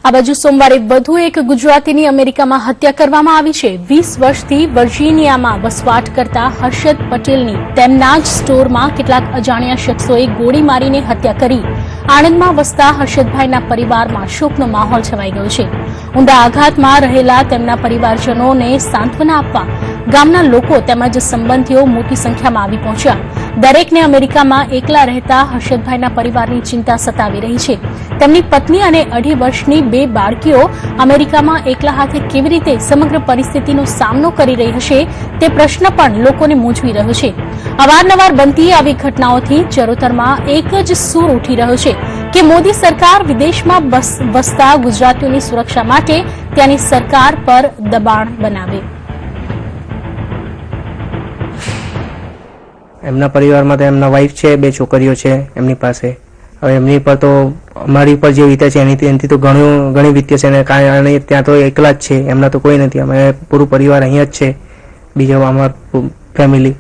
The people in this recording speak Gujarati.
આ બાજુ સોમવારે વધુ એક ગુજરાતીની અમેરિકામાં હત્યા કરવામાં આવી છે। 20 વર્ષથી વર્જિનિયામાં વસવાટ કરતા હર્ષદ પટેલની તેમના જ સ્ટોરમાં કેટલાક અજાણ્યા શખ્સોએ ગોળી મારીને હત્યા કરી। આણંદમાં વસતા હર્ષદભાઈના પરિવારમાં શોકનો માહોલ છવાઈ ગયો છે। ઊંડા આઘાતમાં રહેલા તેમના પરિવારજનોને સાંત્વના આપવા ગામના લોકો તેમજ સંબંધીઓ મોટી સંખ્યામાં આવી પહોંચ્યા। દરેકને અમેરિકામાં એકલા રહેતા હર્ષદભાઈના પરિવારની ચિંતા સતાવી રહી છે। તેમની પત્ની અને 2.5 વર્ષની 2 બાળકીઓ અમેરિકામાં એકલા હાથે કેવી રીતે સમગ્ર પરિસ્થિતિનો સામનો કરી રહી હશે તે પ્રશ્ન પણ લોકોને મૂંઝવી રહ્યો છે। અવારનવાર બનતી આવી ઘટનાઓથી ચરોતરમાં એક જ સૂર ઉઠી રહ્યો છે કે મોદી સરકાર વિદેશમાં વસતા ગુજરાતીઓની સુરક્ષા માટે ત્યાંની સરકાર પર દબાણ બનાવે। એમના પરિવારમાં તો એમના વાઈફ છે, 2 છોકરીઓ છે એમની પાસે। હવે એમની પર તો અમારી પર જે વીતે છે એનાથી તો ઘણી વીતે છે અને કારણે ત્યાં તો એકલા જ છે, એમના તો કોઈ નથી। અમે પૂરું પરિવાર અહીંયા જ છે, બીજા અમારું ફેમિલી।